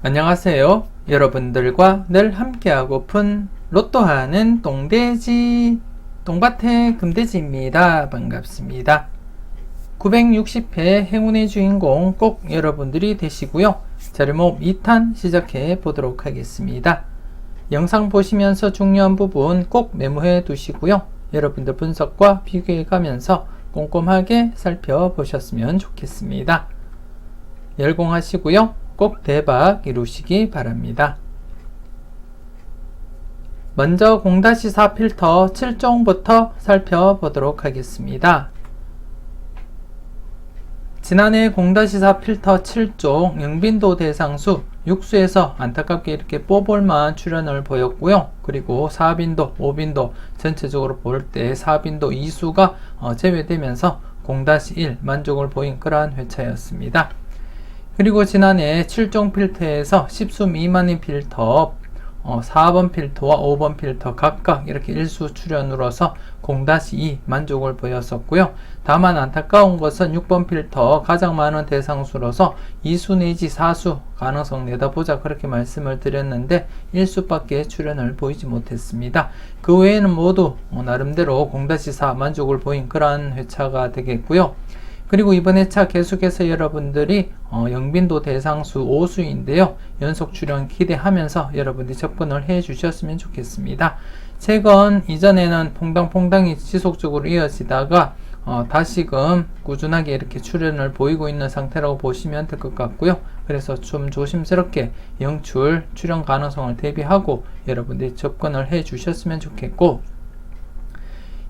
안녕하세요. 여러분들과 늘 함께하고픈 로또하는 똥돼지 똥밭의 금돼지입니다. 반갑습니다. 960회 행운의 주인공 꼭 여러분들이 되시고요. 자료 모음 2탄 시작해 보도록 하겠습니다. 영상 보시면서 중요한 부분 꼭 메모해 두시고요. 여러분들 분석과 비교해 가면서 꼼꼼하게 살펴보셨으면 좋겠습니다. 열공하시고요. 꼭 대박 이루시기 바랍니다. 먼저 0-4 필터 7종부터 살펴보도록 하겠습니다. 지난해 0-4 필터 7종 영빈도 대상수 6수에서 안타깝게 이렇게 뽀볼만 출현을 보였고요. 그리고 4빈도, 5빈도 전체적으로 볼 때 4빈도 2수가 제외되면서 0-1 만족을 보인 그러한 회차였습니다. 그리고 지난해 7종 필터에서 10수 미만인 필터 4번 필터와 5번 필터 각각 이렇게 1수 출현으로서 0-2 만족을 보였었고요. 다만 안타까운 것은 6번 필터 가장 많은 대상수로서 2수 내지 4수 가능성 내다보자 그렇게 말씀을 드렸는데 1수밖에 출현을 보이지 못했습니다. 그 외에는 모두 나름대로 0-4 만족을 보인 그러한 회차가 되겠고요. 그리고 이번 회차 계속해서 여러분들이 영빈도 대상수 5수인데요. 연속 출현 기대하면서 여러분들이 접근을 해 주셨으면 좋겠습니다. 최근 이전에는 퐁당퐁당이 지속적으로 이어지다가 다시금 꾸준하게 이렇게 출현을 보이고 있는 상태라고 보시면 될 것 같고요. 그래서 좀 조심스럽게 영출 출현 가능성을 대비하고 여러분들이 접근을 해 주셨으면 좋겠고,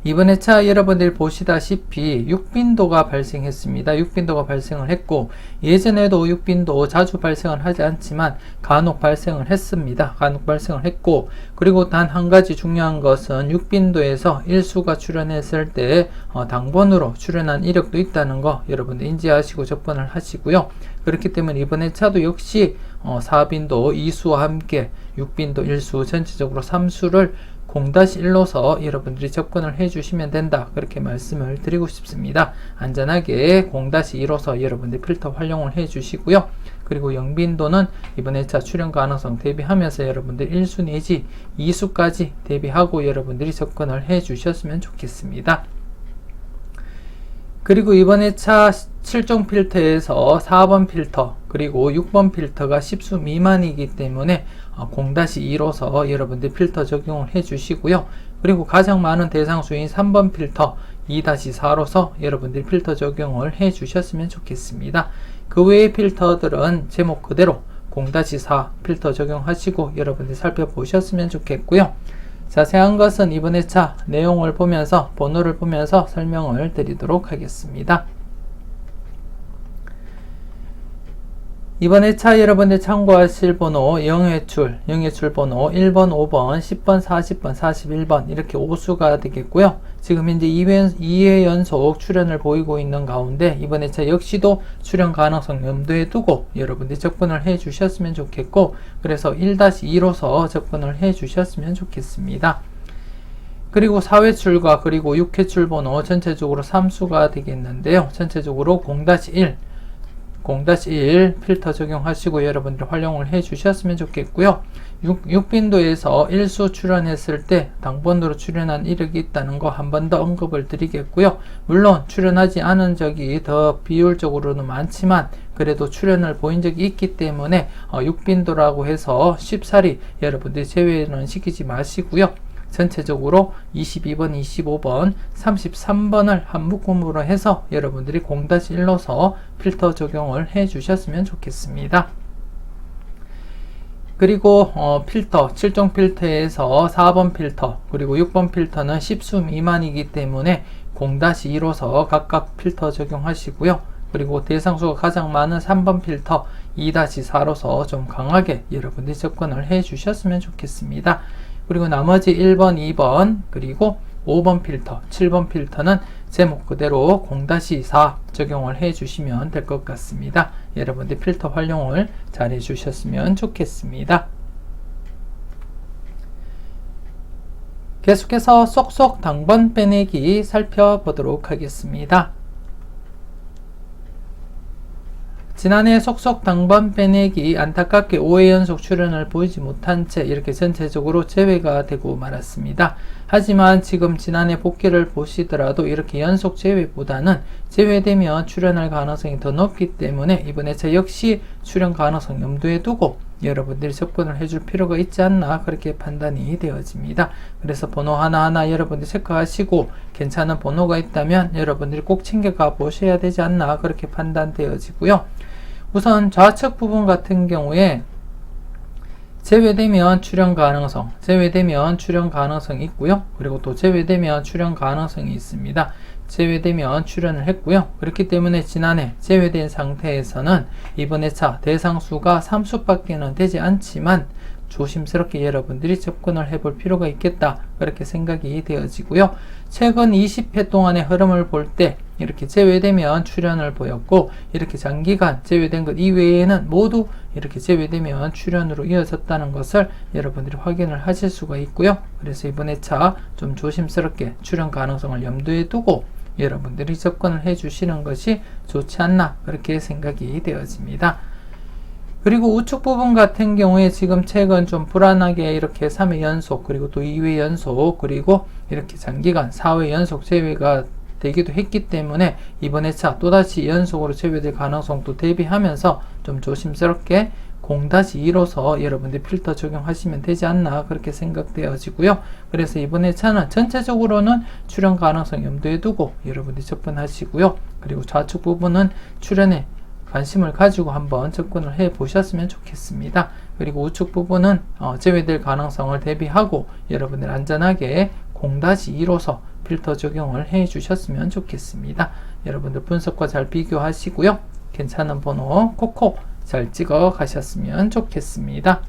이번 회차 여러분들이 보시다시피 6빈도가 발생했습니다. 6빈도가 발생을 했고, 예전에도 6빈도 자주 발생을 하지 않지만 간혹 발생을 했습니다. 간혹 발생을 했고, 그리고 단 한 가지 중요한 것은 6빈도에서 1수가 출현했을 때 당번으로 출현한 이력도 있다는 거 여러분들 인지하시고 접근을 하시고요. 그렇기 때문에 이번 회차도 역시 4빈도 2수와 함께 6빈도 1수 전체적으로 3수를 0-1로서 여러분들이 접근을 해주시면 된다 그렇게 말씀을 드리고 싶습니다. 안전하게 0-2로서 여러분들이 필터 활용을 해주시고요. 그리고 영빈도는 이번 회차 출현 가능성 대비하면서 여러분들 1수 내지 2수까지 대비하고 여러분들이 접근을 해주셨으면 좋겠습니다. 그리고 이번 회차 7종 필터에서 4번 필터 그리고 6번 필터가 10수 미만이기 때문에 0-2로서 여러분들 필터 적용을 해 주시고요. 그리고 가장 많은 대상수인 3번 필터 2-4로서 여러분들 필터 적용을 해 주셨으면 좋겠습니다. 그 외의 필터들은 제목 그대로 0-4 필터 적용하시고 여러분들 살펴보셨으면 좋겠고요. 자세한 것은 이번 회차 내용을 보면서 번호를 보면서 설명을 드리도록 하겠습니다. 이번 회차 여러분들 참고하실 번호 영회출 번호 1번, 5번, 10번, 40번, 41번 이렇게 5수가 되겠고요. 지금 현재 2회 연속 출현을 보이고 있는 가운데 이번 회차 역시도 출현 가능성 염두에 두고 여러분들이 접근을 해 주셨으면 좋겠고, 그래서 1-2로서 접근을 해 주셨으면 좋겠습니다. 그리고 4회출과 그리고 6회출 번호 전체적으로 3수가 되겠는데요. 전체적으로 0-1 필터 적용하시고 여러분들 활용을 해 주셨으면 좋겠고요. 6빈도에서 1수 출현했을 때 당번으로 출현한 이력이 있다는 거 한 번 더 언급을 드리겠고요. 물론 출현하지 않은 적이 더 비율적으로는 많지만 그래도 출현을 보인 적이 있기 때문에 6빈도라고 해서 쉽사리 여러분들이 제외는 시키지 마시고요. 전체적으로 22번, 25번, 33번을 한 묶음으로 해서 여러분들이 0-1로서 필터 적용을 해 주셨으면 좋겠습니다. 그리고 필터, 7종 필터에서 4번 필터, 그리고 6번 필터는 10수 미만이기 때문에 0-2로서 각각 필터 적용하시고요. 그리고 대상수가 가장 많은 3번 필터 2-4로서 좀 강하게 여러분들이 접근을 해 주셨으면 좋겠습니다. 그리고 나머지 1번, 2번, 그리고 5번 필터, 7번 필터는 제목 그대로 0-4 적용을 해 주시면 될 것 같습니다. 여러분들 필터 활용을 잘 해 주셨으면 좋겠습니다. 계속해서 쏙쏙 당번 빼내기 살펴보도록 하겠습니다. 지난해 속속 당번 빼내기 안타깝게 5회 연속 출연을 보이지 못한 채 이렇게 전체적으로 제외가 되고 말았습니다. 하지만 지금 지난해 복귀를 보시더라도 이렇게 연속 제외보다는 제외되면 출연할 가능성이 더 높기 때문에 이번 회차 역시 출연 가능성 염두에 두고 여러분들이 접근을 해줄 필요가 있지 않나 그렇게 판단이 되어집니다. 그래서 번호 하나하나 여러분들이 체크하시고 괜찮은 번호가 있다면 여러분들이 꼭 챙겨가 보셔야 되지 않나 그렇게 판단되어지고요. 우선 좌측 부분 같은 경우에 제외되면 출연 가능성이 있고요. 그리고 또 제외되면 출연 가능성이 있습니다. 제외되면 출연을 했고요. 그렇기 때문에 지난해 제외된 상태에서는 이번 회차 대상수가 3수밖에는 되지 않지만 조심스럽게 여러분들이 접근을 해볼 필요가 있겠다 그렇게 생각이 되어지고요. 최근 20회 동안의 흐름을 볼 때 이렇게 제외되면 출연을 보였고 이렇게 장기간 제외된 것 이외에는 모두 이렇게 제외되면 출연으로 이어졌다는 것을 여러분들이 확인을 하실 수가 있고요. 그래서 이번 회차 좀 조심스럽게 출연 가능성을 염두에 두고 여러분들이 접근을 해 주시는 것이 좋지 않나 그렇게 생각이 되어집니다. 그리고 우측 부분 같은 경우에 지금 최근 좀 불안하게 이렇게 3회 연속 그리고 또 2회 연속 그리고 이렇게 장기간 4회 연속 제외가 되기도 했기 때문에 이번 회차 또다시 연속으로 제외될 가능성도 대비하면서 좀 조심스럽게 0-2로서 여러분들 필터 적용하시면 되지 않나 그렇게 생각되어지고요. 그래서 이번 회차는 전체적으로는 출연 가능성 염두에 두고 여러분들이 접근하시고요. 그리고 좌측 부분은 출연에 관심을 가지고 한번 접근을 해 보셨으면 좋겠습니다. 그리고 우측 부분은 제외될 가능성을 대비하고 여러분들 안전하게 0-2로서 필터 적용을 해 주셨으면 좋겠습니다. 여러분들 분석과 잘 비교하시고요. 괜찮은 번호 콕콕 잘 찍어 가셨으면 좋겠습니다.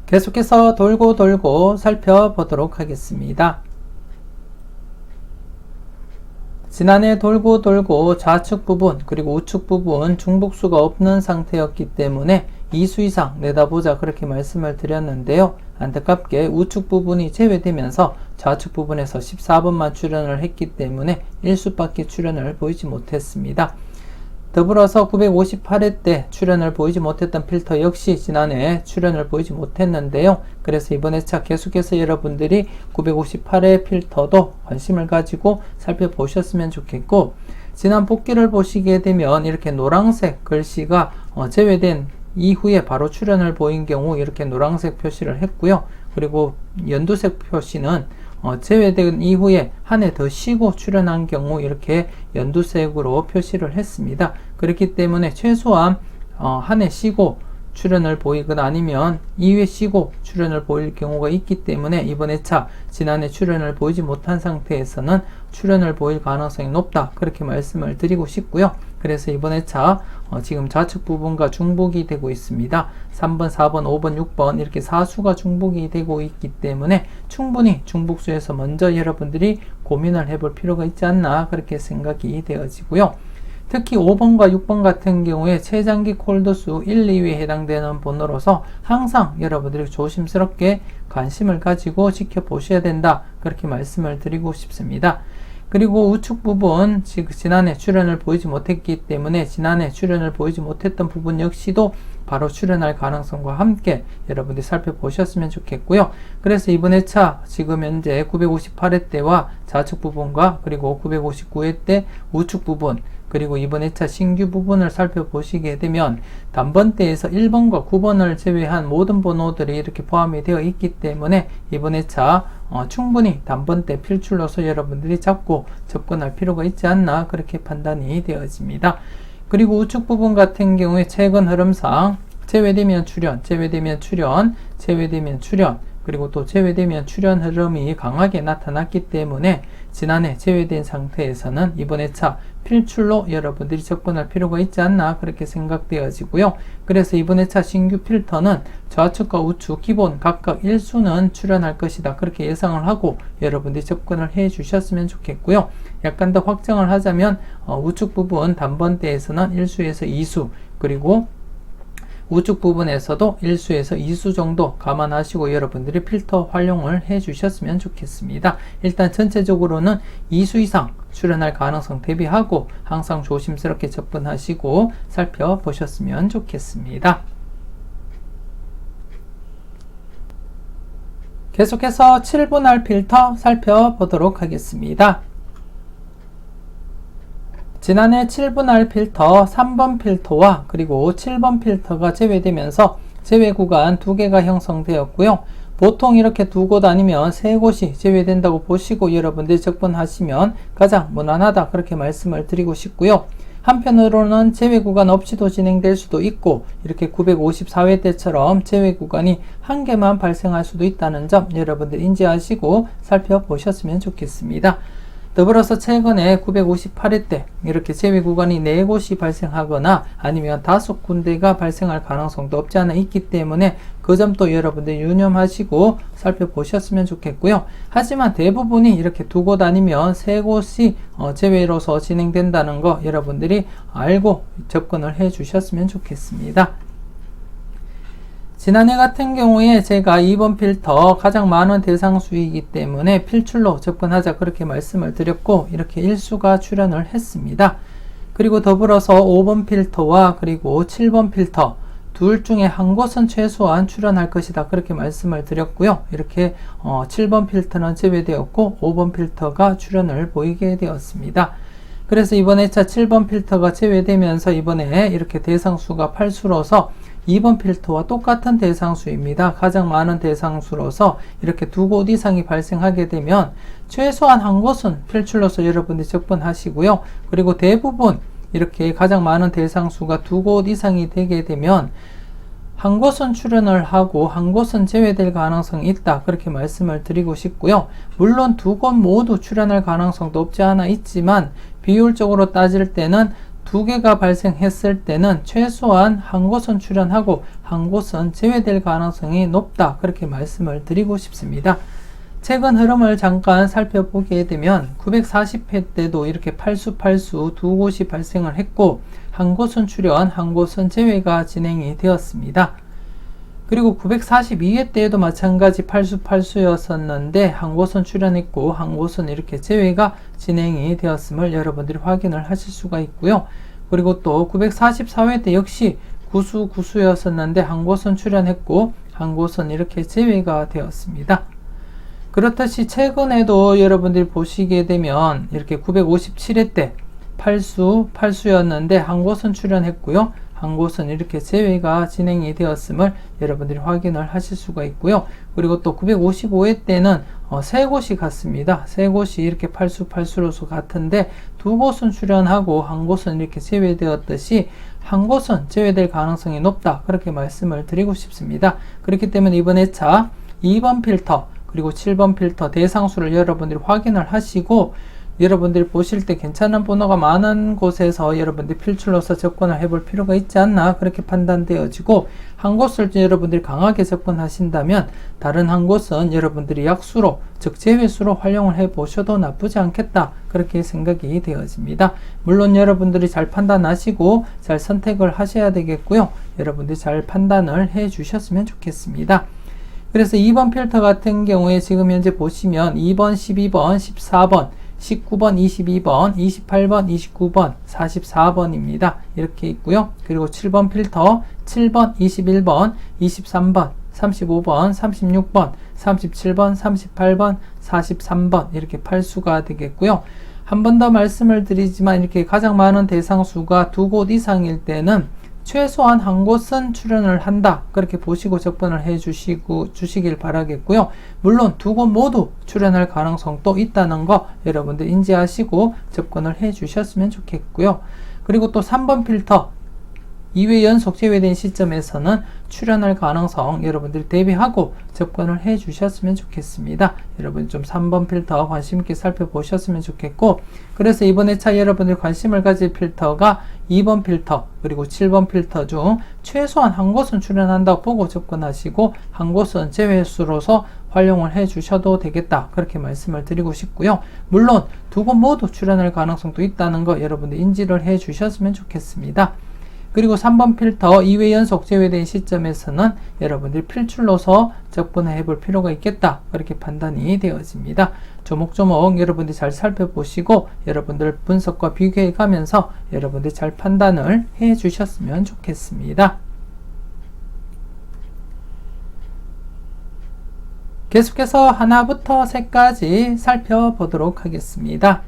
계속해서 돌고 살펴보도록 하겠습니다. 지난해 돌고 좌측 부분 그리고 우측 부분 중복수가 없는 상태였기 때문에 2수 이상 내다보자 그렇게 말씀을 드렸는데요. 안타깝게 우측 부분이 제외되면서 좌측 부분에서 14번만 출연을 했기 때문에 1수밖에 출연을 보이지 못했습니다. 더불어서 958회 때 출연을 보이지 못했던 필터 역시 지난해 출연을 보이지 못했는데요. 그래서 이번 회차 계속해서 여러분들이 958회 필터도 관심을 가지고 살펴보셨으면 좋겠고 지난 복귀를 보시게 되면 이렇게 노란색 글씨가 제외된 이후에 바로 출연을 보인 경우 이렇게 노란색 표시를 했고요. 그리고 연두색 표시는 제외된 이후에 한 해 더 쉬고 출연한 경우 이렇게 연두색으로 표시를 했습니다. 그렇기 때문에 최소한 한 해 쉬고 출연을 보이거나 아니면 2회 쉬고 출연을 보일 경우가 있기 때문에 이번 회차 지난해 출연을 보이지 못한 상태에서는 출연을 보일 가능성이 높다 그렇게 말씀을 드리고 싶고요. 그래서 이번 회차 지금 좌측 부분과 중복이 되고 있습니다. 3번, 4번, 5번, 6번 이렇게 4수가 중복이 되고 있기 때문에 충분히 중복수에서 먼저 여러분들이 고민을 해볼 필요가 있지 않나 그렇게 생각이 되어지고요. 특히 5번과 6번 같은 경우에 최장기 콜드수 1, 2위에 해당되는 번호로서 항상 여러분들이 조심스럽게 관심을 가지고 지켜보셔야 된다 그렇게 말씀을 드리고 싶습니다. 그리고 우측 부분 지난해 출연을 보이지 못했기 때문에 지난해 출연을 보이지 못했던 부분 역시도 바로 출연할 가능성과 함께 여러분들이 살펴보셨으면 좋겠고요. 그래서 이번 회차 지금 현재 958회 때와 좌측 부분과 그리고 959회 때 우측 부분 그리고 이번 회차 신규 부분을 살펴보시게 되면 단번대에서 1번과 9번을 제외한 모든 번호들이 이렇게 포함이 되어 있기 때문에 이번 회차 충분히 단번대 필출로서 여러분들이 잡고 접근할 필요가 있지 않나 그렇게 판단이 되어집니다. 그리고 우측 부분 같은 경우에 최근 흐름상 제외되면 출연 그리고 또 제외되면 출연 흐름이 강하게 나타났기 때문에 지난해 제외된 상태에서는 이번 회차 필출로 여러분들이 접근할 필요가 있지 않나 그렇게 생각되어지고요. 그래서 이번 회차 신규 필터는 좌측과 우측 기본 각각 1수는 출연할 것이다 그렇게 예상을 하고 여러분들이 접근을 해 주셨으면 좋겠고요. 약간 더 확정을 하자면 우측 부분 단번대에서는 1수에서 2수 그리고 우측 부분에서도 1수에서 2수 정도 감안하시고 여러분들이 필터 활용을 해 주셨으면 좋겠습니다. 일단 전체적으로는 2수 이상 출현할 가능성 대비하고 항상 조심스럽게 접근하시고 살펴보셨으면 좋겠습니다. 계속해서 7분할 필터 살펴보도록 하겠습니다. 지난해 7분할 필터 3번 필터와 그리고 7번 필터가 제외되면서 제외 구간 2개가 형성되었고요. 보통 이렇게 두 곳 아니면 3곳이 제외된다고 보시고 여러분들이 접근하시면 가장 무난하다 그렇게 말씀을 드리고 싶고요. 한편으로는 제외 구간 없이도 진행될 수도 있고 이렇게 954회 때처럼 제외 구간이 한 개만 발생할 수도 있다는 점 여러분들 인지하시고 살펴보셨으면 좋겠습니다. 더불어서 최근에 958회 때 이렇게 제외 구간이 4곳이 발생하거나 아니면 5군데가 발생할 가능성도 없지 않아 있기 때문에 그 점도 여러분들 유념하시고 살펴보셨으면 좋겠고요. 하지만 대부분이 이렇게 2곳 아니면 3곳이 제외로서 진행된다는 거 여러분들이 알고 접근을 해 주셨으면 좋겠습니다. 지난해 같은 경우에 제가 2번 필터 가장 많은 대상 수이기 때문에 필출로 접근하자 그렇게 말씀을 드렸고 이렇게 1수가 출현을 했습니다. 그리고 더불어서 5번 필터와 그리고 7번 필터 둘 중에 한 곳은 최소한 출현할 것이다 그렇게 말씀을 드렸고요. 이렇게 7번 필터는 제외되었고 5번 필터가 출현을 보이게 되었습니다. 그래서 이번 회차 7번 필터가 제외되면서 이번에 이렇게 대상수가 8수로서 2번 필터와 똑같은 대상수입니다. 가장 많은 대상수로서 이렇게 2곳 이상이 발생하게 되면 최소한 한 곳은 필출로서 여러분들이 접근하시고요. 그리고 대부분 이렇게 가장 많은 대상수가 2곳 이상이 되게 되면 한 곳은 출현을 하고 한 곳은 제외될 가능성이 있다 그렇게 말씀을 드리고 싶고요. 물론 2곳 모두 출현할 가능성도 없지 않아 있지만 비율적으로 따질 때는 2개가 발생했을 때는 최소한 한 곳은 출현하고 한 곳은 제외될 가능성이 높다 그렇게 말씀을 드리고 싶습니다. 최근 흐름을 잠깐 살펴보게 되면 940회 때도 이렇게 8수 2곳이 발생을 했고 한 곳은 출현, 한 곳은 제외가 진행이 되었습니다. 그리고 942회 때에도 마찬가지 8수였었는데 한 곳은 출현했고 한 곳은 이렇게 제외가 진행이 되었음을 여러분들이 확인을 하실 수가 있고요. 그리고 또 944회 때 역시 9수였었는데 한 곳은 출현했고 한 곳은 이렇게 제외가 되었습니다. 그렇듯이 최근에도 여러분들이 보시게 되면 이렇게 957회 때 8수였는데 한 곳은 출현했고요. 한 곳은 이렇게 제외가 진행이 되었음을 여러분들이 확인을 하실 수가 있고요. 그리고 또 955회 때는 3곳이 같습니다. 3곳이 이렇게 8수로서 같은데 2곳은 출현하고 한 곳은 이렇게 제외되었듯이 한 곳은 제외될 가능성이 높다 그렇게 말씀을 드리고 싶습니다. 그렇기 때문에 이번 회차 2번 필터 그리고 7번 필터 대상수를 여러분들이 확인을 하시고 여러분들이 보실 때 괜찮은 번호가 많은 곳에서 여러분들이 필출로서 접근을 해볼 필요가 있지 않나 그렇게 판단되어지고 한 곳을 여러분들이 강하게 접근하신다면 다른 한 곳은 여러분들이 약수로 즉 제외수로 활용을 해 보셔도 나쁘지 않겠다 그렇게 생각이 되어집니다. 물론 여러분들이 잘 판단하시고 잘 선택을 하셔야 되겠고요. 여러분들이 잘 판단을 해 주셨으면 좋겠습니다. 그래서 2번 필터 같은 경우에 지금 현재 보시면 2번, 12번, 14번 19번, 22번, 28번, 29번, 44번입니다. 이렇게 있고요. 그리고 7번 필터, 7번, 21번, 23번, 35번, 36번, 37번, 38번, 43번 이렇게 8수가 되겠고요. 한 번 더 말씀을 드리지만 이렇게 가장 많은 대상수가 2곳 이상일 때는 최소한 한 곳은 출현을 한다 그렇게 보시고 접근을 해 주시길 바라겠고요. 물론 2곳 모두 출현할 가능성도 있다는 거 여러분들 인지하시고 접근을 해 주셨으면 좋겠고요. 그리고 또 3번 필터 2회 연속 제외된 시점에서는 출현할 가능성 여러분들이 대비하고 접근을 해 주셨으면 좋겠습니다. 여러분 좀 3번 필터 관심 있게 살펴보셨으면 좋겠고 그래서 이번 회차 여러분들이 관심을 가질 필터가 2번 필터 그리고 7번 필터 중 최소한 한 곳은 출현한다고 보고 접근하시고 한 곳은 제외수로서 활용을 해 주셔도 되겠다 그렇게 말씀을 드리고 싶고요. 물론 2곳 모두 출현할 가능성도 있다는 거 여러분들 인지를 해 주셨으면 좋겠습니다. 그리고 3번 필터 2회 연속 제외된 시점에서는 여러분들이 필출로서 적분을 해볼 필요가 있겠다. 그렇게 판단이 되어집니다. 조목조목 여러분들이 잘 살펴보시고 여러분들 분석과 비교해 가면서 여러분들이 잘 판단을 해 주셨으면 좋겠습니다. 계속해서 하나부터 10까지 살펴보도록 하겠습니다.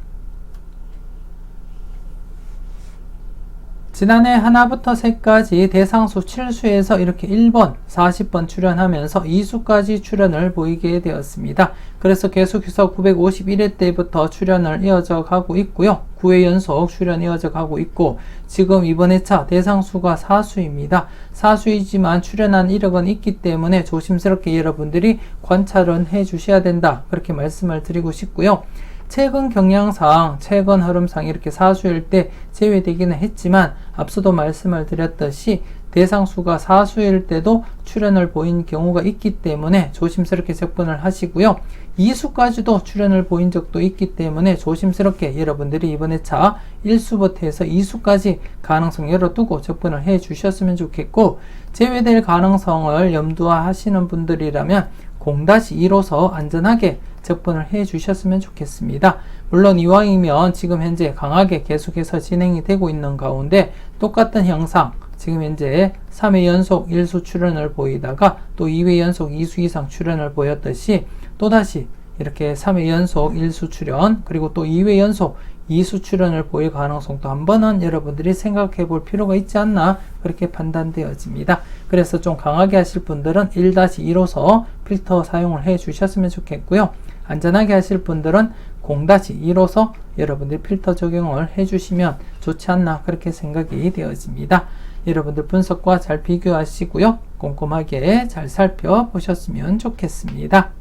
지난해 하나부터 10까지 대상수 7수에서 이렇게 1번, 40번 출연하면서 2수까지 출연을 보이게 되었습니다. 그래서 계속해서 951회 때부터 출연을 이어져 가고 있고요. 9회 연속 출연 이어져 가고 있고 지금 이번 회차 대상수가 4수입니다. 4수이지만 출연한 이력은 있기 때문에 조심스럽게 여러분들이 관찰은 해 주셔야 된다. 그렇게 말씀을 드리고 싶고요. 최근 경향상, 최근 흐름상 이렇게 4수일 때 제외되기는 했지만 앞서도 말씀을 드렸듯이 대상수가 4수일 때도 출연을 보인 경우가 있기 때문에 조심스럽게 접근을 하시고요. 2수까지도 출연을 보인 적도 있기 때문에 조심스럽게 여러분들이 이번 회차 1수부터 해서 2수까지 가능성 열어두고 접근을 해 주셨으면 좋겠고 제외될 가능성을 염두하시는 분들이라면 0-2로서 안전하게 접근을 해 주셨으면 좋겠습니다. 물론 이왕이면 지금 현재 강하게 계속해서 진행이 되고 있는 가운데 똑같은 형상 지금 현재 3회 연속 1수 출연을 보이다가 또 2회 연속 2수 이상 출연을 보였듯이 또다시 이렇게 3회 연속 1수 출연 그리고 또 2회 연속 2수 출연을 보일 가능성도 한 번은 여러분들이 생각해 볼 필요가 있지 않나 그렇게 판단되어집니다. 그래서 좀 강하게 하실 분들은 1-2로서 필터 사용을 해 주셨으면 좋겠고요. 안전하게 하실 분들은 0-2로서 여러분들 필터 적용을 해 주시면 좋지 않나 그렇게 생각이 되어집니다. 여러분들 분석과 잘 비교하시고요. 꼼꼼하게 잘 살펴보셨으면 좋겠습니다.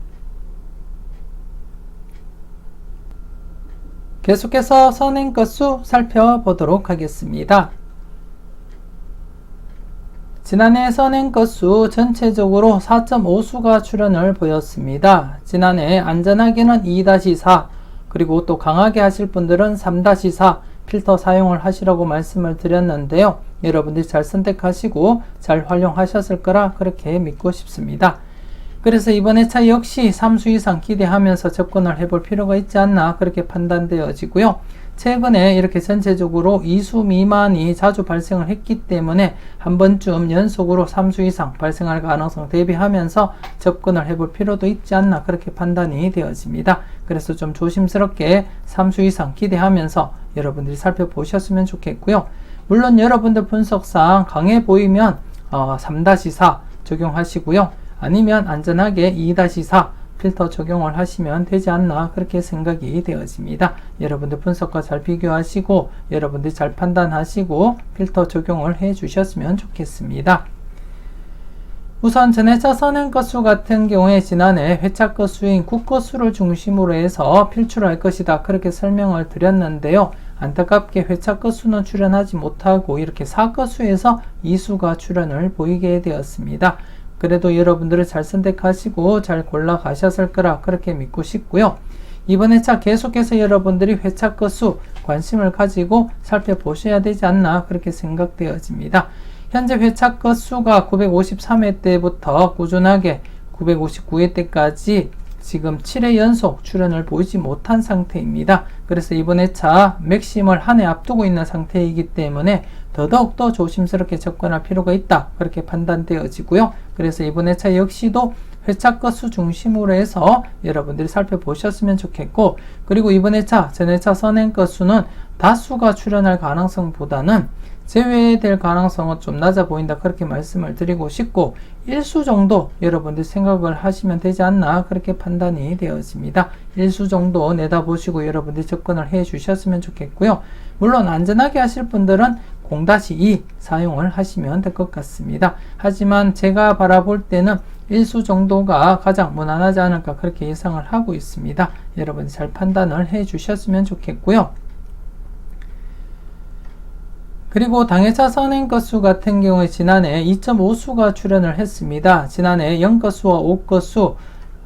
계속해서 선행 건수 살펴보도록 하겠습니다. 지난해 선행 건수 전체적으로 4.5수가 출연을 보였습니다. 지난해 안전하게는 2-4 그리고 또 강하게 하실 분들은 3-4 필터 사용을 하시라고 말씀을 드렸는데요. 여러분들이 잘 선택하시고 잘 활용하셨을 거라 그렇게 믿고 싶습니다. 그래서 이번 회차 역시 3수 이상 기대하면서 접근을 해볼 필요가 있지 않나 그렇게 판단되어지고요. 최근에 이렇게 전체적으로 2수 미만이 자주 발생을 했기 때문에 한 번쯤 연속으로 3수 이상 발생할 가능성 대비하면서 접근을 해볼 필요도 있지 않나 그렇게 판단이 되어집니다. 그래서 좀 조심스럽게 3수 이상 기대하면서 여러분들이 살펴보셨으면 좋겠고요. 물론 여러분들 분석상 강해 보이면 3-4 적용하시고요. 아니면 안전하게 2-4 필터 적용을 하시면 되지 않나 그렇게 생각이 되어집니다. 여러분들 분석과 잘 비교하시고 여러분들이 잘 판단하시고 필터 적용을 해 주셨으면 좋겠습니다. 우선 전회차 선행 건수 같은 경우에 지난해 회차 건수인 9건수를 중심으로 해서 필출할 것이다 그렇게 설명을 드렸는데요. 안타깝게 회차 건수는 출연하지 못하고 이렇게 4건수에서 2수가 출연을 보이게 되었습니다. 그래도 여러분들을 잘 선택하시고 잘 골라 가셨을 거라 그렇게 믿고 싶고요. 이번 회차 계속해서 여러분들이 회차 건수 관심을 가지고 살펴보셔야 되지 않나 그렇게 생각되어집니다. 현재 회차 건수가 953회 때부터 꾸준하게 959회 때까지 지금 7회 연속 출연을 보이지 못한 상태입니다. 그래서 이번 회차 맥심을 한 해 앞두고 있는 상태이기 때문에 더더욱더 조심스럽게 접근할 필요가 있다 그렇게 판단되어지고요. 그래서 이번 회차 역시도 회차 건수 중심으로 해서 여러분들이 살펴보셨으면 좋겠고 그리고 이번 회차 전회차 선행 건수는 다수가 출연할 가능성보다는 제외될 가능성은 좀 낮아 보인다 그렇게 말씀을 드리고 싶고 1수 정도 여러분들 생각을 하시면 되지 않나 그렇게 판단이 되어집니다. 1수 정도 내다보시고 여러분들이 접근을 해 주셨으면 좋겠고요. 물론 안전하게 하실 분들은 0-2 사용을 하시면 될 것 같습니다. 하지만 제가 바라볼 때는 1수 정도가 가장 무난하지 않을까 그렇게 예상을 하고 있습니다. 여러분 잘 판단을 해 주셨으면 좋겠고요. 그리고 당회차 선행 건수 같은 경우에 지난해 2.5수가 출연을 했습니다. 지난해 0건수와 5건수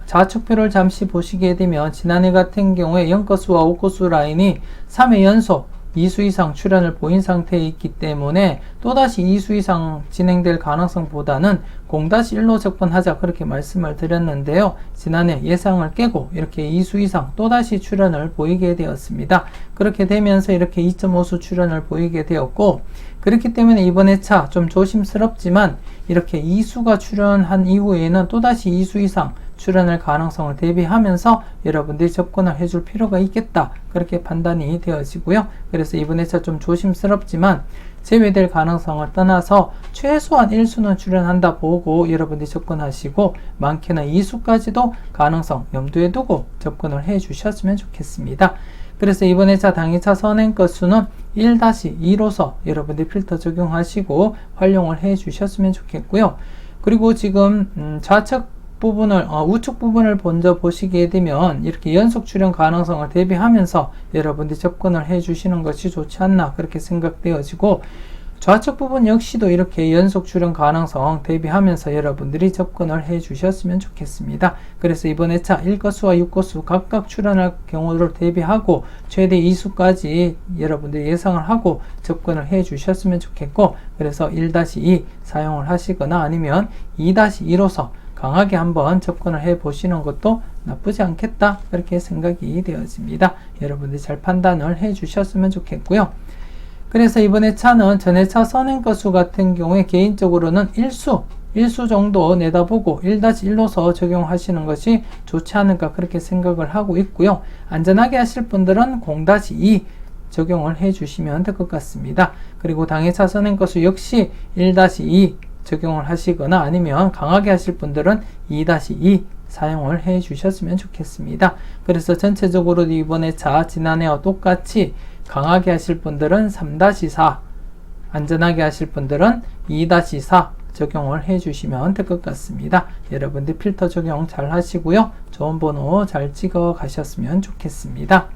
좌측표를 잠시 보시게 되면 지난해 같은 경우에 0건수와 5건수 라인이 3회 연속 2수 이상 출현을 보인 상태에 있기 때문에 또다시 2수 이상 진행될 가능성보다는 0-1로 접근하자 그렇게 말씀을 드렸는데요. 지난해 예상을 깨고 이렇게 2수 이상 또다시 출현을 보이게 되었습니다. 그렇게 되면서 이렇게 2.5수 출현을 보이게 되었고, 그렇기 때문에 이번 회차 좀 조심스럽지만 이렇게 2수가 출현한 이후에는 또다시 2수 이상 출현할 가능성을 대비하면서 여러분들이 접근을 해줄 필요가 있겠다 그렇게 판단이 되어지고요. 그래서 이번 회차 좀 조심스럽지만 제외될 가능성을 떠나서 최소한 1수는 출현한다 보고 여러분들이 접근하시고, 많게는 2수까지도 가능성 염두에 두고 접근을 해 주셨으면 좋겠습니다. 그래서 이번 회차 당일차 선행 건수는 1-2로서 여러분들이 필터 적용하시고 활용을 해 주셨으면 좋겠고요. 그리고 지금 좌측 부분을 우측 부분을 먼저 보시게 되면 이렇게 연속 출현 가능성을 대비하면서 여러분들이 접근을 해 주시는 것이 좋지 않나 그렇게 생각되어지고, 좌측 부분 역시도 이렇게 연속 출현 가능성 대비하면서 여러분들이 접근을 해 주셨으면 좋겠습니다. 그래서 이번 회차 1거수와 6거수 각각 출현할 경우를 대비하고 최대 2수까지 여러분들이 예상을 하고 접근을 해 주셨으면 좋겠고, 그래서 1-2 사용을 하시거나 아니면 2-2로서 강하게 한번 접근을 해 보시는 것도 나쁘지 않겠다 그렇게 생각이 되어집니다. 여러분들이 잘 판단을 해 주셨으면 좋겠고요. 그래서 이번 회차는 전 회차 선행 건수 같은 경우에 개인적으로는 1수 정도 내다보고 1-1로서 적용하시는 것이 좋지 않을까 그렇게 생각을 하고 있고요. 안전하게 하실 분들은 0-2 적용을 해 주시면 될 것 같습니다. 그리고 당회차 선행 건수 역시 1-2 적용을 하시거나 아니면 강하게 하실 분들은 2-2 사용을 해 주셨으면 좋겠습니다. 그래서 전체적으로 이번 회차 지난해와 똑같이 강하게 하실 분들은 3-4, 안전하게 하실 분들은 2-4 적용을 해 주시면 될 것 같습니다. 여러분들 필터 적용 잘 하시고요. 좋은 번호 잘 찍어 가셨으면 좋겠습니다.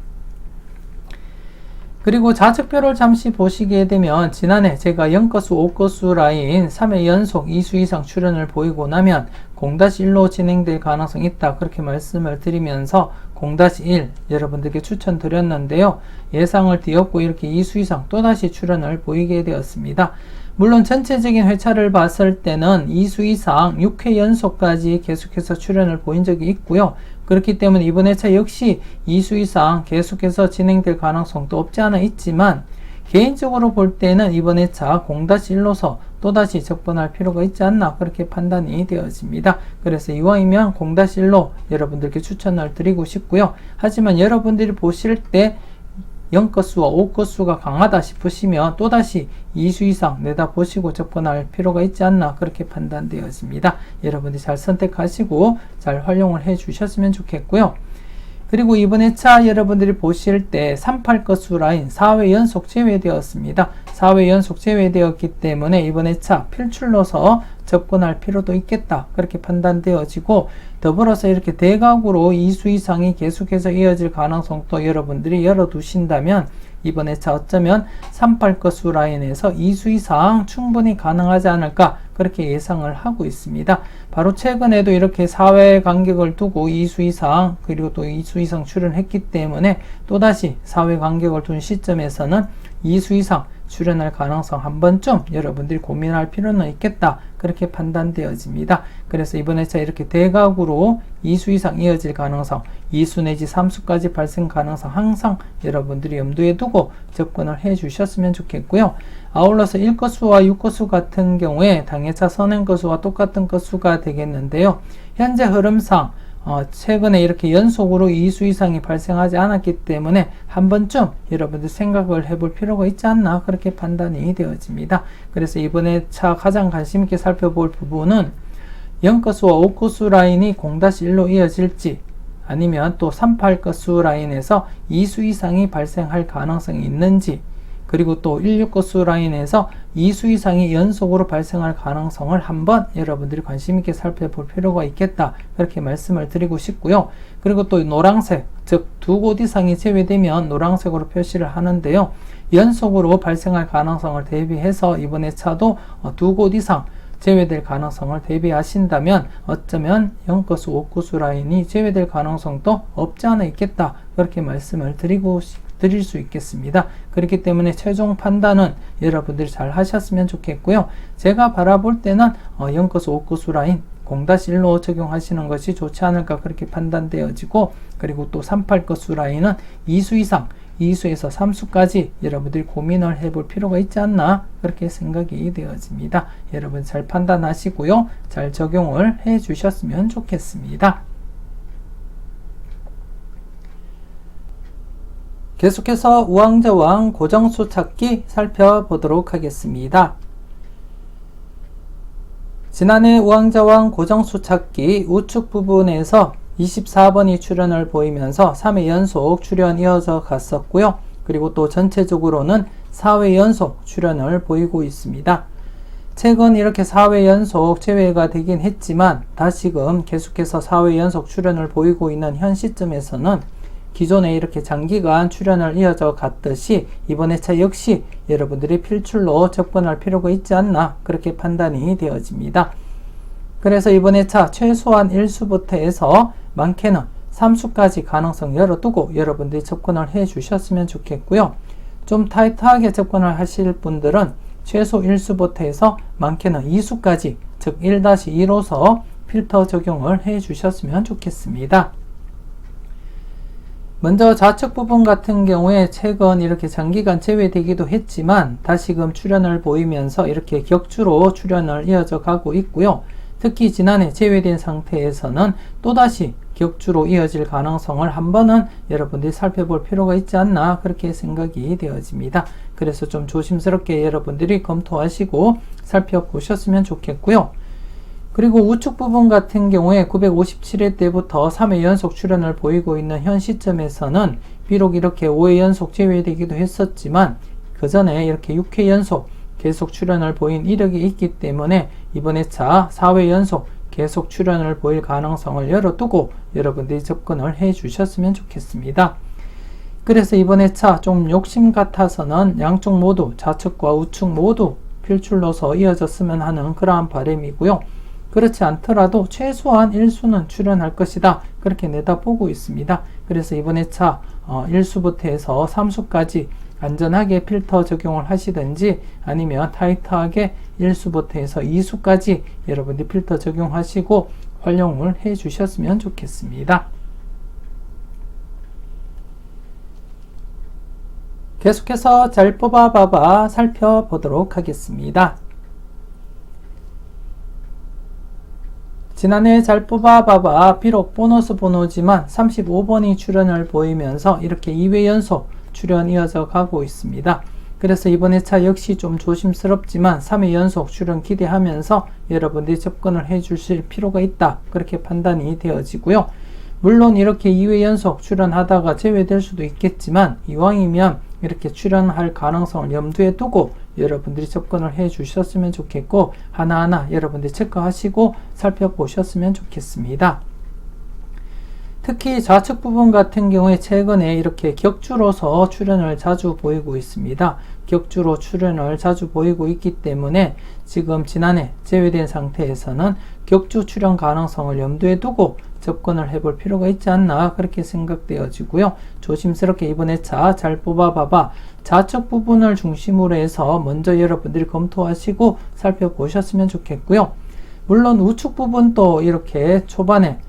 그리고 좌측표를 잠시 보시게 되면 지난해 제가 0거수, 5거수 라인 3회 연속 2수 이상 출현을 보이고 나면 0-1로 진행될 가능성이 있다 그렇게 말씀을 드리면서 0-1 여러분들께 추천드렸는데요. 예상을 뒤엎고 이렇게 2수 이상 또다시 출현을 보이게 되었습니다. 물론 전체적인 회차를 봤을 때는 2수 이상 6회 연속까지 계속해서 출현을 보인 적이 있고요. 그렇기 때문에 이번 회차 역시 2수 이상 계속해서 진행될 가능성도 없지 않아 있지만, 개인적으로 볼 때는 이번 회차 0-1로서 또다시 접근할 필요가 있지 않나 그렇게 판단이 되어집니다. 그래서 이왕이면 0-1로 여러분들께 추천을 드리고 싶고요. 하지만 여러분들이 보실 때 0거수와 5거수가 강하다 싶으시면 또다시 2수 이상 내다보시고 접근할 필요가 있지 않나 그렇게 판단되어집니다. 여러분들이 잘 선택하시고 잘 활용을 해 주셨으면 좋겠고요. 그리고 이번 회차 여러분들이 보실 때 38거수 라인 4회 연속 제외되었습니다. 4회 연속 제외되었기 때문에 이번 회차 필출로서 접근할 필요도 있겠다 그렇게 판단되어지고, 더불어서 이렇게 대각으로 2수 이상이 계속해서 이어질 가능성도 여러분들이 열어두신다면 이번 회차 어쩌면 38거수 라인에서 2수 이상 충분히 가능하지 않을까 그렇게 예상을 하고 있습니다. 바로 최근에도 이렇게 4회 간격을 두고 2수 이상 그리고 또 2수 이상 출현했기 때문에 또다시 4회 간격을 둔 시점에서는 2수 이상 출현할 가능성 한 번쯤 여러분들이 고민할 필요는 있겠다 그렇게 판단되어집니다. 그래서 이번 회차 이렇게 대각으로 2수 이상 이어질 가능성, 2수 내지 3수까지 발생 가능성 항상 여러분들이 염두에 두고 접근을 해 주셨으면 좋겠고요. 아울러서 1거수와 6거수 같은 경우에 당회차 선행 거수와 똑같은 거수가 되겠는데요. 현재 흐름상 최근에 이렇게 연속으로 2수 이상이 발생하지 않았기 때문에 한 번쯤 여러분들 생각을 해볼 필요가 있지 않나 그렇게 판단이 되어집니다. 그래서 이번에 가장 관심 있게 살펴볼 부분은 0거수와 5거수 라인이 0-1로 이어질지, 아니면 또 38거수 라인에서 2수 이상이 발생할 가능성이 있는지, 그리고 또 16거수 라인에서 2수 이상이 연속으로 발생할 가능성을 한번 여러분들이 관심 있게 살펴볼 필요가 있겠다 그렇게 말씀을 드리고 싶고요. 그리고 또 노란색, 즉 두 곳 이상이 제외되면 노란색으로 표시를 하는데요. 연속으로 발생할 가능성을 대비해서 이번 회차도 두 곳 이상 제외될 가능성을 대비하신다면 어쩌면 0거수, 5거수 라인이 제외될 가능성도 없지 않아 있겠다 그렇게 말씀을 드리고 드릴 수 있겠습니다. 그렇기 때문에 최종 판단은 여러분들이 잘 하셨으면 좋겠고요. 제가 바라볼 때는 0거수 5거수 라인 0-1로 적용하시는 것이 좋지 않을까 그렇게 판단되어지고, 그리고 또 38거수 라인은 2수 이상 2수에서 3수까지 여러분들이 고민을 해볼 필요가 있지 않나 그렇게 생각이 되어집니다. 여러분 잘 판단하시고요. 잘 적용을 해 주셨으면 좋겠습니다. 계속해서 우왕좌왕 고정수 찾기 살펴보도록 하겠습니다. 지난해 우왕좌왕 고정수 찾기 우측 부분에서 24번이 출현을 보이면서 3회 연속 출현 이어져 갔었고요. 그리고 또 전체적으로는 4회 연속 출현을 보이고 있습니다. 최근 이렇게 4회 연속 제외가 되긴 했지만 다시금 계속해서 4회 연속 출현을 보이고 있는 현 시점에서는 기존에 이렇게 장기간 출현을 이어져 갔듯이 이번 회차 역시 여러분들이 필출로 접근할 필요가 있지 않나 그렇게 판단이 되어집니다. 그래서 이번 회차 최소한 1수부터 해서 많게는 3수까지 가능성 열어두고 여러분들이 접근을 해 주셨으면 좋겠고요. 좀 타이트하게 접근을 하실 분들은 최소 1수부터 해서 많게는 2수까지, 즉 1-2로서 필터 적용을 해 주셨으면 좋겠습니다. 먼저 좌측 부분 같은 경우에 최근 이렇게 장기간 제외되기도 했지만 다시금 출현을 보이면서 이렇게 격주로 출현을 이어져 가고 있고요. 특히 지난해 제외된 상태에서는 또다시 격주로 이어질 가능성을 한 번은 여러분들이 살펴볼 필요가 있지 않나 그렇게 생각이 되어집니다. 그래서 좀 조심스럽게 여러분들이 검토하시고 살펴보셨으면 좋겠고요. 그리고 우측 부분 같은 경우에 957회 때부터 3회 연속 출현을 보이고 있는 현 시점에서는 비록 이렇게 5회 연속 제외되기도 했었지만 그 전에 이렇게 6회 연속 계속 출현을 보인 이력이 있기 때문에 이번 회차 4회 연속 계속 출현을 보일 가능성을 열어두고 여러분들이 접근을 해 주셨으면 좋겠습니다. 그래서 이번 회차 좀 욕심 같아서는 양쪽 모두 좌측과 우측 모두 필출로서 이어졌으면 하는 그러한 바람이고요. 그렇지 않더라도 최소한 1수는 출현할 것이다 그렇게 내다보고 있습니다. 그래서 이번 회차 1수부터 해서 3수까지 안전하게 필터 적용을 하시든지 아니면 타이트하게 1수부터 해서 2수까지 여러분들이 필터 적용하시고 활용을 해 주셨으면 좋겠습니다. 계속해서 잘 뽑아봐봐 살펴보도록 하겠습니다. 지난해 잘 뽑아봐봐 비록 보너스 번호지만 35번이 출현을 보이면서 이렇게 2회 연속 출현 이어져 가고 있습니다. 그래서 이번 회차 역시 좀 조심스럽지만 3회 연속 출현 기대하면서 여러분들이 접근을 해 주실 필요가 있다 그렇게 판단이 되어지고요. 물론 이렇게 2회 연속 출현하다가 제외될 수도 있겠지만 이왕이면 이렇게 출현할 가능성을 염두에 두고 여러분들이 접근을 해 주셨으면 좋겠고 하나하나 여러분들이 체크하시고 살펴보셨으면 좋겠습니다. 특히 좌측 부분 같은 경우에 최근에 이렇게 격주로서 출현을 자주 보이고 있습니다. 격주로 출현을 자주 보이고 있기 때문에 지금 지난해 제외된 상태에서는 격주 출현 가능성을 염두에 두고 접근을 해볼 필요가 있지 않나 그렇게 생각되어지고요. 조심스럽게 이번 회차 잘 뽑아봐봐 좌측 부분을 중심으로 해서 먼저 여러분들이 검토하시고 살펴보셨으면 좋겠고요. 물론 우측 부분도 이렇게 초반에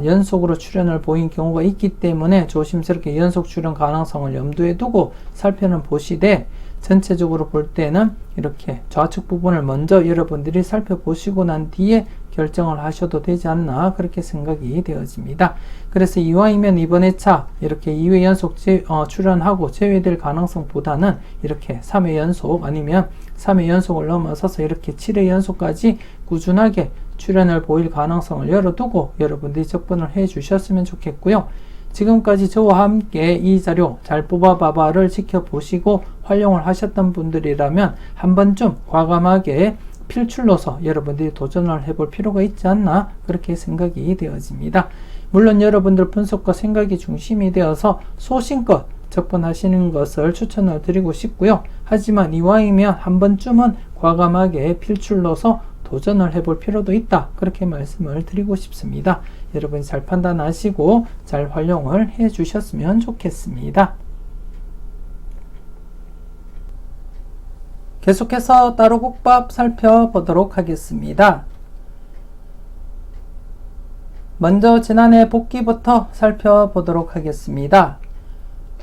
연속으로 출현을 보인 경우가 있기 때문에 조심스럽게 연속 출현 가능성을 염두에 두고 살펴는 보시되 전체적으로 볼 때는 이렇게 좌측 부분을 먼저 여러분들이 살펴보시고 난 뒤에 결정을 하셔도 되지 않나 그렇게 생각이 되어집니다. 그래서 이왕이면 이번 회차 이렇게 2회 연속 출현하고 제외될 가능성보다는 이렇게 3회 연속 아니면 3회 연속을 넘어서서 이렇게 7회 연속까지 꾸준하게 출현을 보일 가능성을 열어두고 여러분들이 접근을 해 주셨으면 좋겠고요. 지금까지 저와 함께 이 자료 잘 뽑아봐봐를 지켜보시고 활용을 하셨던 분들이라면 한 번쯤 과감하게 필출로서 여러분들이 도전을 해볼 필요가 있지 않나 그렇게 생각이 되어집니다. 물론 여러분들 분석과 생각이 중심이 되어서 소신껏 접근하시는 것을 추천을 드리고 싶고요. 하지만 이왕이면 한 번쯤은 과감하게 필출로서 도전을 해볼 필요도 있다 그렇게 말씀을 드리고 싶습니다. 여러분 잘 판단하시고 잘 활용을 해 주셨으면 좋겠습니다. 계속해서 따로국밥 살펴보도록 하겠습니다. 먼저 지난해 복귀부터 살펴보도록 하겠습니다.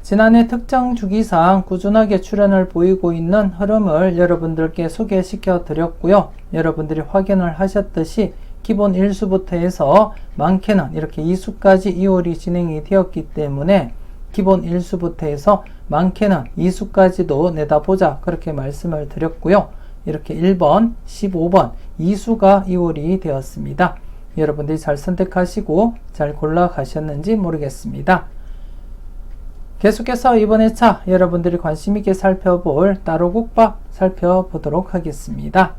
지난해 특정 주기상 꾸준하게 출현을 보이고 있는 흐름을 여러분들께 소개시켜 드렸고요. 여러분들이 확인을 하셨듯이 기본 1수부터 해서 많게는 이렇게 2수까지 2월이 진행이 되었기 때문에 기본 1수부터 해서 많게는 2수까지도 내다보자 그렇게 말씀을 드렸고요. 이렇게 1번, 15번 2수가 2월이 되었습니다. 여러분들이 잘 선택하시고 잘 골라 가셨는지 모르겠습니다. 계속해서 이번 회차 여러분들이 관심있게 살펴볼 따로국밥 살펴보도록 하겠습니다.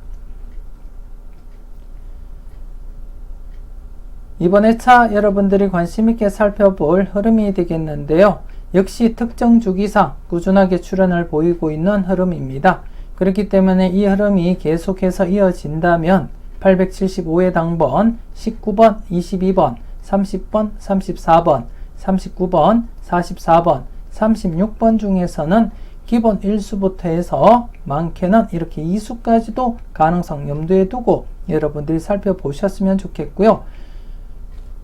이번 회차 여러분들이 관심있게 살펴볼 흐름이 되겠는데요. 역시 특정 주기상 꾸준하게 출현을 보이고 있는 흐름입니다. 그렇기 때문에 이 흐름이 계속해서 이어진다면 875회 당번, 19번, 22번, 30번, 34번, 39번, 44번, 36번 중에서는 기본 1수부터 해서 많게는 이렇게 2수까지도 가능성 염두에 두고 여러분들이 살펴보셨으면 좋겠고요.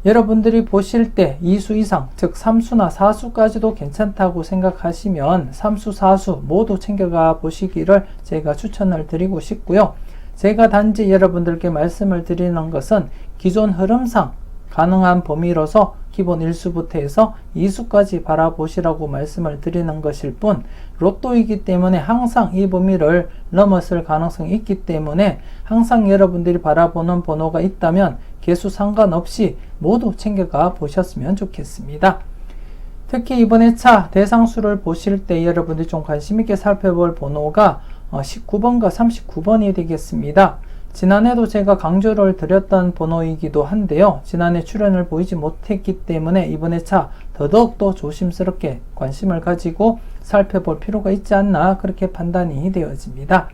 여러분들이 보실 때 2수 이상, 즉 3수나 4수까지도 괜찮다고 생각하시면 3수, 4수 모두 챙겨가 보시기를 제가 추천을 드리고 싶고요. 제가 단지 여러분들께 말씀을 드리는 것은 기존 흐름상 가능한 범위로서 기본 1수부터 해서 2수까지 바라보시라고 말씀을 드리는 것일 뿐, 로또이기 때문에 항상 이 범위를 넘었을 가능성이 있기 때문에 항상 여러분들이 바라보는 번호가 있다면 개수 상관없이 모두 챙겨가 보셨으면 좋겠습니다. 특히 이번 회차 대상수를 보실 때 여러분들이 좀 관심있게 살펴볼 번호가 19번과 39번이 되겠습니다. 지난해도 제가 강조를 드렸던 번호이기도 한데요. 지난해 출현을 보이지 못했기 때문에 이번 회차 더더욱더 조심스럽게 관심을 가지고 살펴볼 필요가 있지 않나 그렇게 판단이 되어집니다.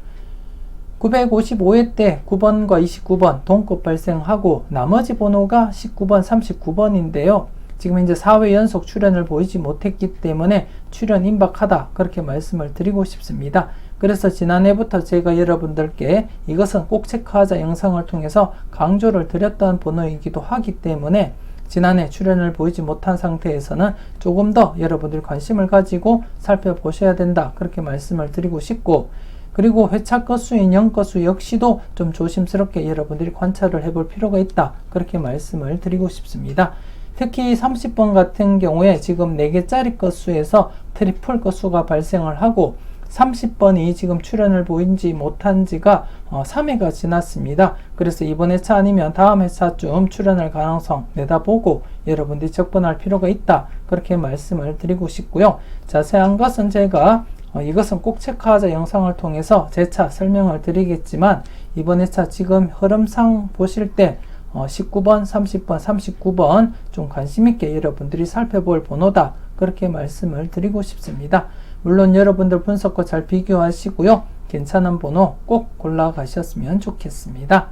955회 때 9번과 29번 동급 발생하고 나머지 번호가 19번, 39번인데요. 지금 현재 4회 연속 출현을 보이지 못했기 때문에 출현 임박하다 그렇게 말씀을 드리고 싶습니다. 그래서 지난해부터 제가 여러분들께 이것은 꼭 체크하자 영상을 통해서 강조를 드렸던 번호이기도 하기 때문에 지난해 출현을 보이지 못한 상태에서는 조금 더 여러분들이 관심을 가지고 살펴보셔야 된다 그렇게 말씀을 드리고 싶고, 그리고 회차 건수인 0건수 역시도 좀 조심스럽게 여러분들이 관찰을 해볼 필요가 있다 그렇게 말씀을 드리고 싶습니다. 특히 30번 같은 경우에 지금 4개짜리 건수에서 트리플 건수가 발생을 하고 30번이 지금 출현을 보이지 못한 지가 3회가 지났습니다. 그래서 이번 회차 아니면 다음 회차쯤 출현할 가능성 내다보고 여러분들이 접근할 필요가 있다 그렇게 말씀을 드리고 싶고요. 자세한 것은 제가 이것은 꼭 체크하자 영상을 통해서 재차 설명을 드리겠지만 이번 회차 지금 흐름상 보실 때 19번, 30번, 39번 좀 관심있게 여러분들이 살펴볼 번호다 그렇게 말씀을 드리고 싶습니다. 물론 여러분들 분석과 잘 비교하시고요. 괜찮은 번호 꼭 골라 가셨으면 좋겠습니다.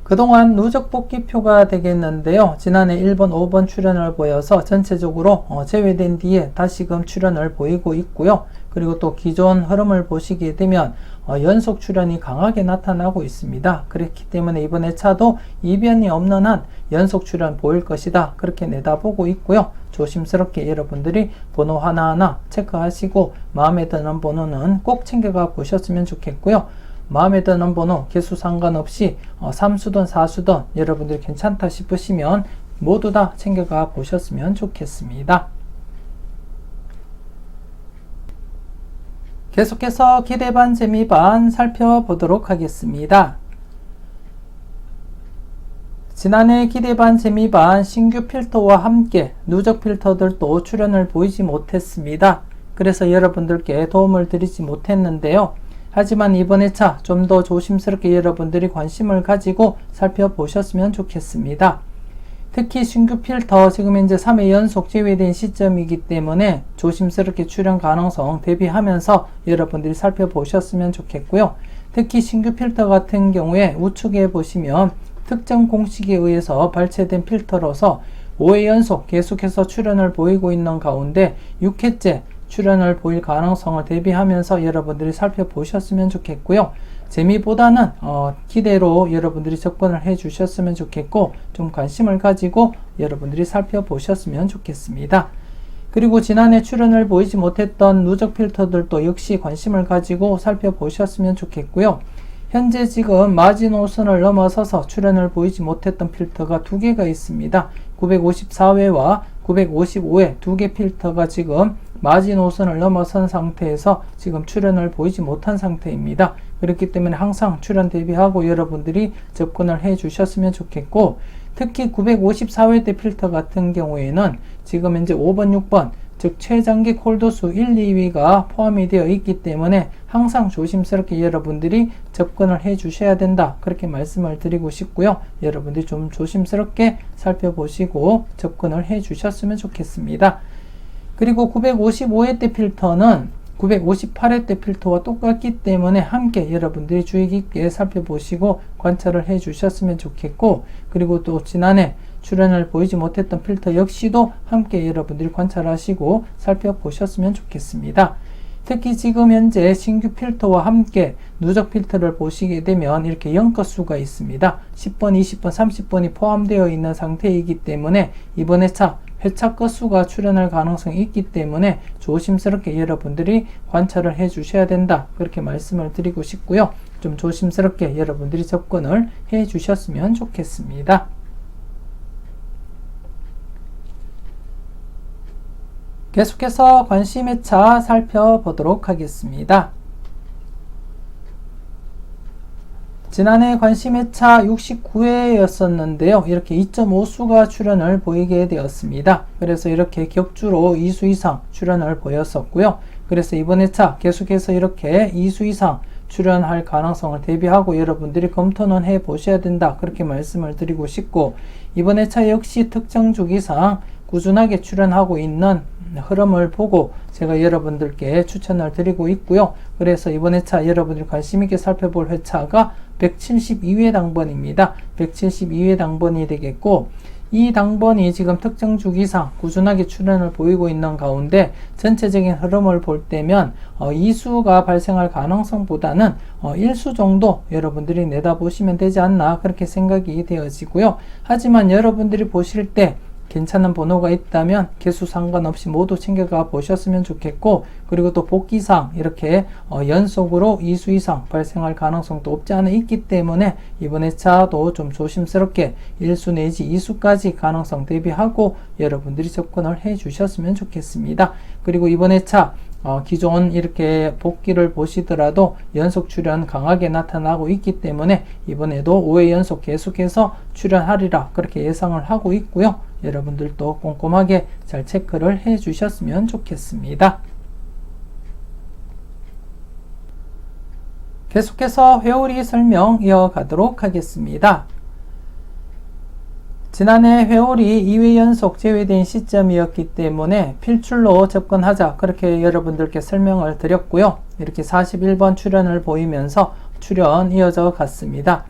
그동안 누적 복귀표가 되겠는데요. 지난해 1번, 5번 출현을 보여서 전체적으로 제외된 뒤에 다시금 출현을 보이고 있고요. 그리고 또 기존 흐름을 보시게 되면 연속 출현이 강하게 나타나고 있습니다. 그렇기 때문에 이번 회차도 이변이 없는 한 연속 출현 보일 것이다 그렇게 내다보고 있고요. 조심스럽게 여러분들이 번호 하나하나 체크하시고 마음에 드는 번호는 꼭 챙겨가 보셨으면 좋겠고요. 마음에 드는 번호 개수 상관없이 3수든 4수든 여러분들이 괜찮다 싶으시면 모두 다 챙겨가 보셨으면 좋겠습니다. 계속해서 기대반 재미반 살펴보도록 하겠습니다. 지난해 기대반 재미반 신규 필터와 함께 누적 필터들도 출현을 보이지 못했습니다. 그래서 여러분들께 도움을 드리지 못했는데요. 하지만 이번 회차 좀 더 조심스럽게 여러분들이 관심을 가지고 살펴보셨으면 좋겠습니다. 특히 신규 필터 지금 현재 3회 연속 제외된 시점이기 때문에 조심스럽게 출현 가능성 대비하면서 여러분들이 살펴보셨으면 좋겠고요. 특히 신규 필터 같은 경우에 우측에 보시면 특정 공식에 의해서 발췌된 필터로서 5회 연속 계속해서 출현을 보이고 있는 가운데 6회째 출현을 보일 가능성을 대비하면서 여러분들이 살펴보셨으면 좋겠고요. 재미보다는 기대로 여러분들이 접근을 해 주셨으면 좋겠고, 좀 관심을 가지고 여러분들이 살펴보셨으면 좋겠습니다. 그리고 지난해 출현을 보이지 못했던 누적 필터들도 역시 관심을 가지고 살펴보셨으면 좋겠고요. 현재 지금 마지노선을 넘어서서 출현을 보이지 못했던 필터가 두 개가 있습니다. 954회와 955회 두 개 필터가 지금 마지노선을 넘어선 상태에서 지금 출현을 보이지 못한 상태입니다. 그렇기 때문에 항상 출현 대비하고 여러분들이 접근을 해 주셨으면 좋겠고, 특히 954회 때 필터 같은 경우에는 지금 현재 5번, 6번 즉 최장기 콜도수 1, 2위가 포함이 되어 있기 때문에 항상 조심스럽게 여러분들이 접근을 해 주셔야 된다, 그렇게 말씀을 드리고 싶고요. 여러분들이 좀 조심스럽게 살펴보시고 접근을 해 주셨으면 좋겠습니다. 그리고 955회 때 필터는 958회 때 필터와 똑같기 때문에 함께 여러분들이 주의 깊게 살펴보시고 관찰을 해 주셨으면 좋겠고, 그리고 또 지난해 출현을 보이지 못했던 필터 역시도 함께 여러분들이 관찰하시고 살펴보셨으면 좋겠습니다. 특히 지금 현재 신규 필터와 함께 누적 필터를 보시게 되면 이렇게 0건수가 있습니다. 10번, 20번, 30번이 포함되어 있는 상태이기 때문에 이번 회차 건수가 출현할 가능성이 있기 때문에 조심스럽게 여러분들이 관찰을 해 주셔야 된다, 그렇게 말씀을 드리고 싶고요. 좀 조심스럽게 여러분들이 접근을 해 주셨으면 좋겠습니다. 계속해서 관심 회차 살펴보도록 하겠습니다. 지난해 관심 회차 69회였었는데요. 이렇게 2.5수가 출현을 보이게 되었습니다. 그래서 이렇게 격주로 2수 이상 출현을 보였었고요. 그래서 이번 회차 계속해서 이렇게 2수 이상 출현할 가능성을 대비하고 여러분들이 검토는 해 보셔야 된다, 그렇게 말씀을 드리고 싶고, 이번 회차 역시 특정 주기상 꾸준하게 출현하고 있는 흐름을 보고 제가 여러분들께 추천을 드리고 있고요. 그래서 이번 회차 여러분들이 관심 있게 살펴볼 회차가 172회 당번입니다. 172회 당번이 되겠고, 이 당번이 지금 특정 주기상 꾸준하게 출현을 보이고 있는 가운데 전체적인 흐름을 볼 때면 2수가 발생할 가능성보다는 1수 정도 여러분들이 내다보시면 되지 않나, 그렇게 생각이 되어지고요. 하지만 여러분들이 보실 때 괜찮은 번호가 있다면 개수 상관없이 모두 챙겨가 보셨으면 좋겠고, 그리고 또 복기상 이렇게 연속으로 2수 이상 발생할 가능성도 없지 않아 있기 때문에 이번 회차도 좀 조심스럽게 1수 내지 2수까지 가능성 대비하고 여러분들이 접근을 해 주셨으면 좋겠습니다. 그리고 이번 회차 기존 이렇게 복기를 보시더라도 연속 출현 강하게 나타나고 있기 때문에 이번에도 5회 연속 계속해서 출현하리라, 그렇게 예상을 하고 있고요. 여러분들도 꼼꼼하게 잘 체크를 해 주셨으면 좋겠습니다. 계속해서 회오리 설명 이어가도록 하겠습니다. 지난해 회오리 2회 연속 제외된 시점이었기 때문에 필출로 접근하자, 그렇게 여러분들께 설명을 드렸고요. 이렇게 41번 출현을 보이면서 출현 이어져 갔습니다.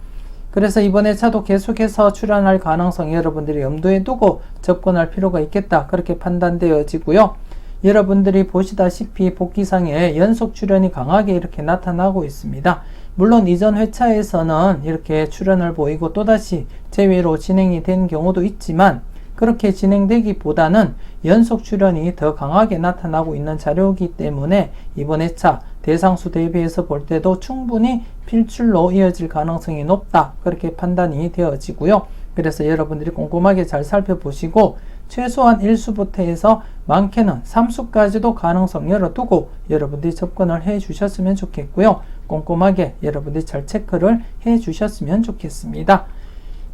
그래서 이번 회차도 계속해서 출현할 가능성 여러분들이 염두에 두고 접근할 필요가 있겠다, 그렇게 판단되어지고요. 여러분들이 보시다시피 복기상에 연속 출현이 강하게 이렇게 나타나고 있습니다. 물론 이전 회차에서는 이렇게 출현을 보이고 또다시 제외로 진행이 된 경우도 있지만, 그렇게 진행되기보다는 연속 출현이 더 강하게 나타나고 있는 자료이기 때문에 이번 회차 대상수 대비해서 볼 때도 충분히 필출로 이어질 가능성이 높다, 그렇게 판단이 되어지고요. 그래서 여러분들이 꼼꼼하게 잘 살펴보시고 최소한 1수부터 해서 많게는 3수까지도 가능성 열어두고 여러분들이 접근을 해 주셨으면 좋겠고요. 꼼꼼하게 여러분들이 잘 체크를 해 주셨으면 좋겠습니다.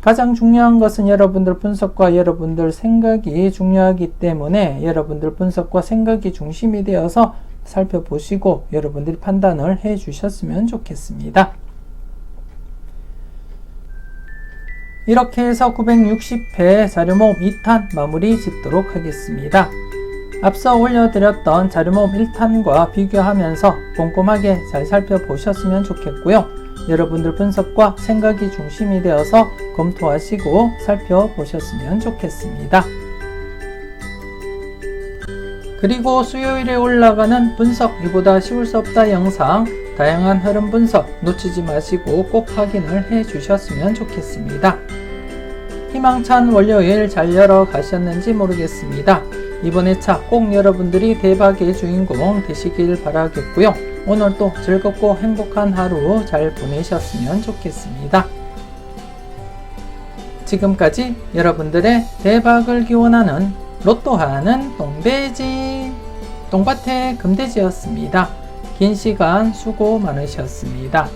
가장 중요한 것은 여러분들 분석과 여러분들 생각이 중요하기 때문에 여러분들 분석과 생각이 중심이 되어서 살펴보시고 여러분들이 판단을 해 주셨으면 좋겠습니다. 이렇게 해서 960회 자료모음 2탄 마무리 짓도록 하겠습니다. 앞서 올려드렸던 자료모음 1탄과 비교하면서 꼼꼼하게 잘 살펴보셨으면 좋겠고요. 여러분들 분석과 생각이 중심이 되어서 검토하시고 살펴보셨으면 좋겠습니다. 그리고 수요일에 올라가는 분석 이보다 쉬울 수 없다 영상 다양한 흐름 분석 놓치지 마시고 꼭 확인을 해 주셨으면 좋겠습니다. 희망찬 월요일 잘 열어 가셨는지 모르겠습니다. 이번 회차 꼭 여러분들이 대박의 주인공 되시길 바라겠고요. 오늘도 즐겁고 행복한 하루 잘 보내셨으면 좋겠습니다. 지금까지 여러분들의 대박을 기원하는 로또하는 똥돼지 똥밭의 금돼지였습니다. 긴 시간 수고 많으셨습니다.